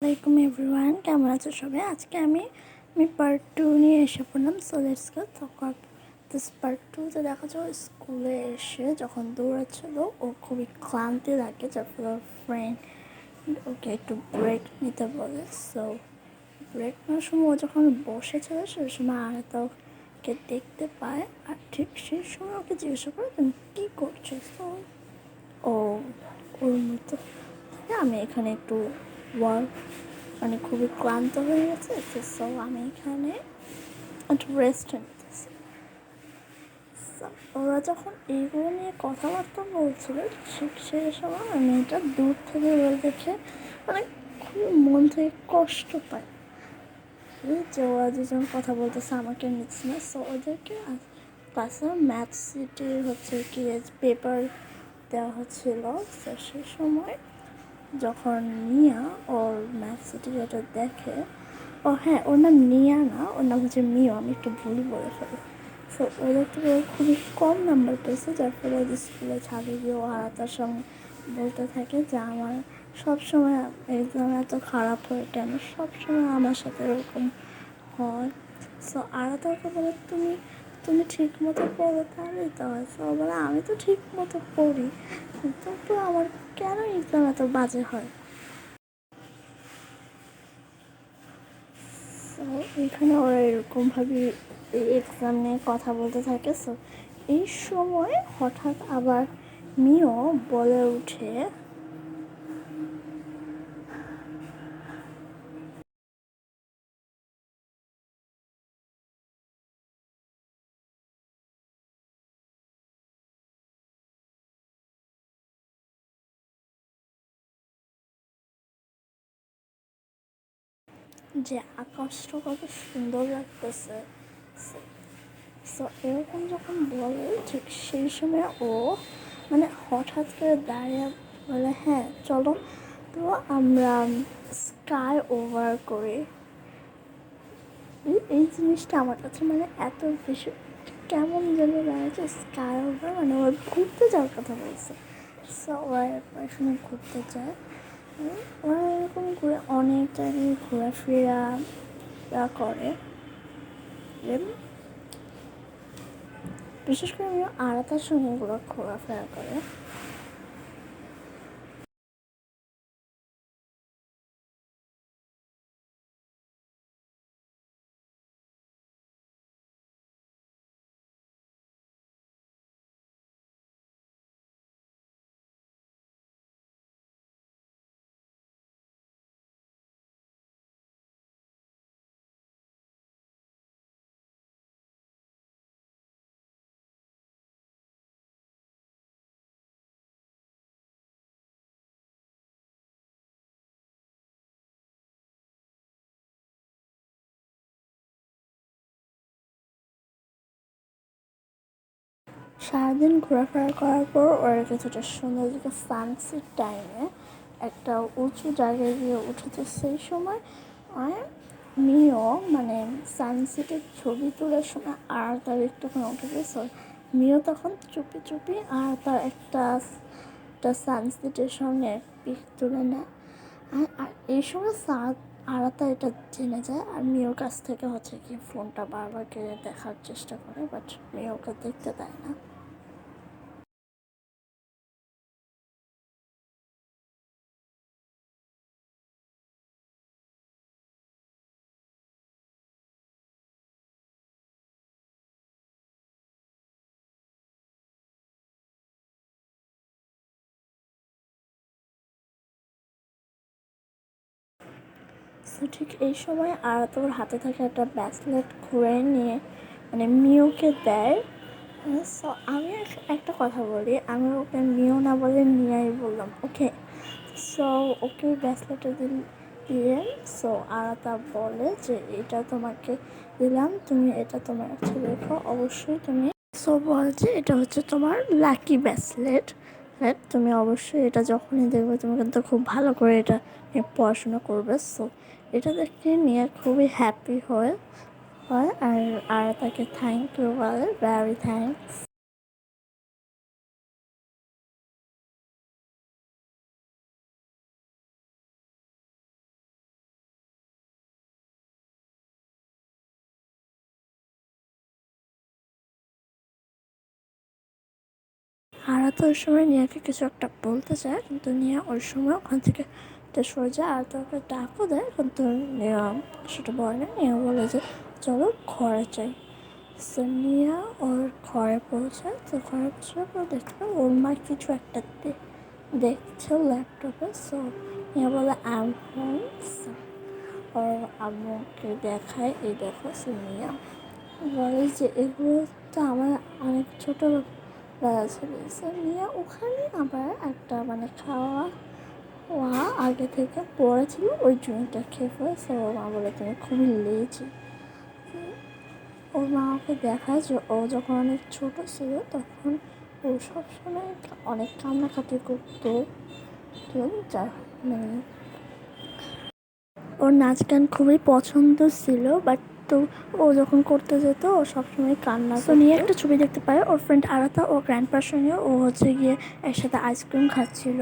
আসসালামাইকুম এভরিওয়ান, কেমন আছো সবাই? আজকে আমি পার্ট 2 নিয়ে এসে পড়লাম। So let's go this part 2তে দেখা যায় স্কুলে এসে যখন দৌড়াচ্ছিল ও খুবই ক্লান্তি লাগে, যার ফলে ওর ফ্রেন্ড ওকে একটু ব্রেক নিতে বলে। সো ব্রেক নেওয়ার সময় ও যখন বসেছিল সেই সময় আরাতা ওকে দেখতে পায়, আর ঠিক সেই সময় ওকে জিজ্ঞাসা করে তুমি কী করছো। সো ও ওর মতো আমি এখানে একটু ওয়ার্ক খুবই ক্লান্ত হয়ে গেছে। সো আমি এখানে একটু রেস্ট নিতেছি। ওরা যখন এইগুলো নিয়ে কথাবার্তা বলছিল ঠিক সেই সময় আমি এটা দূর থেকে ওরা দেখে খুবই মন থেকে কষ্ট পাই যে ওরা দুজন কথা বলতেছে, আমাকে নিচ্ছে না। সো ওদেরকে ক্লাসে ম্যাথ সিটির কি পেপার দেওয়া হচ্ছিল। তো সেই সময় যখন নিয়া ওর ম্যাথ সিটি যেটা দেখে, হ্যাঁ, ওর নাম নিয়া না, ওর নাম হচ্ছে মিও, আমি একটু ভুলই বলে ফেলি। সো ওদের থেকে ও খুবই কম নাম্বার পেয়েছে, যার ফলে ওদের স্কুলে ছাড়ে গিয়ে ও আরাতার সঙ্গে বলতে থাকে যে আমার সবসময় এক্সাম এত খারাপ হয় কেন, সবসময় আমার সাথে এরকম হয়। সো আরাতাকে বলে তুমি তুমি ঠিক মতো পড়ো তাহলেই তো হয়। সো বলে আমি তো ঠিক মতো পড়ি, কিন্তু আমার কেন এক্সাম এত বাজে হয়। সো এখানে ওরা এরকমভাবে এই এক্সাম নিয়ে কথা বলতে থাকে। সো এই সময় হঠাৎ আবার মিও বলে উঠে যে আকাশটা কত সুন্দর লাগতেছে। সো এরকম যখন বলে ঠিক সেই সময় ও হঠাৎ করে দাঁড়িয়ে বলে হ্যাঁ চলো, তো আমরা স্কাই ওভার করি। এই জিনিসটা আমার কাছে এত বেশি কেমন যেন লাগে, স্কাই ওভার ওরা ঘুরতে যাওয়ার কথা বলছে। সো ওরা এখানে ঘুরতে যায়, ওরা এরকম ঘুরে অনেক জায়গায় ঘোরাফেরা করে। বিশেষ করে আমি আরাতার সঙ্গে ওগুলো ঘোরাফেরা করে। সারাদিন ঘোরাফেরা করার পর ওরা কিছুটা সুন্দর দিকে সানসেট টাইমে একটা উঁচু জায়গায় গিয়ে উঠেছে। সেই সময় মিও সানসেটের ছবি তোলার সময় আর তার একটুখানি উঠেছে। সো মিও তখন চুপি চুপি আর তার একটা সানসেটের সঙ্গে পিক তুলে নেয়। আর এই সময় আরাতা এটা জেনে যায়, আর মিওর কাছ থেকে কি ফোনটা বারবার কেড়ে দেখার চেষ্টা করে, বাট মিও ওকে দেখতে দেয় না। সো ঠিক এই সময় আর তোর হাতে থাকে একটা ব্রেসলেট ঘুরে নিয়ে মিওকে দেয়। সো আমি একটা কথা বলি, আমি ওকে মিও না বলে নিয়াই বললাম, ওকে। সো ওকে ব্রেসলেটটা দিয়ে সো আরাতা বলে যে এটা তোমাকে দিলাম, তুমি এটা তোমার কাছে রেখো, অবশ্যই তুমি। সো বল যে এটা হচ্ছে তোমার লাকি ব্রেসলেট, হ্যাঁ তুমি অবশ্যই এটা যখনই দেখবে তুমি কিন্তু খুব ভালো করে এটা নিয়ে পড়াশোনা করবে। সো এটা দেখে নিয়ে খুবই হ্যাপি হয় হয় আর তাকে থ্যাংক ইউ বলে, ভেরি থ্যাংকস। আরাতো ওই সময় নিয়াকে কিছু একটা বলতে চায়, কিন্তু নিয়া ওই সময় ওখান থেকে সরে যায়। আর তোকে ডাকও দেয়, কিন্তু নিয়া সেটা বলে না। নিয়া বলে যে চলো ঘরে যাই। সো নিয়া ওর ঘরে পৌঁছায়। তো ঘরে পৌঁছার পর দেখতে পায় ওর মা কিছু একটা দেখছে ল্যাপটপে। সো নিয়া বলে আম হোম। ওর আম্মুকে দেখায়, এই দেখো। সো নিয়া বলে যে এগুলো তো আমার অনেক ছোটোবেলা ছিল। সো নিয়ে ওখানে আবার একটা খাওয়া আগে থেকে পড়েছিল, ওই ড্রিঙ্কটা খেয়ে ফেলে। সো ওর মা বলে তুমি খুবই লেজি। ওর মা ওকে দেখায় যে ও যখন অনেক ছোটো ছিল তখন ও সবসময় অনেক কান্নাকাটি করতো। যা ওর নাচ গান খুবই পছন্দ ছিল, বাট তো ও যখন করতে যেত ও সবসময় কান্না। তো নিয়ে একটা ছবি দেখতে পায় ওর ফ্রেন্ড আরাতা ও গ্র্যান্ড পার সঙ্গে ও গিয়ে একসাথে আইসক্রিম খাচ্ছিল।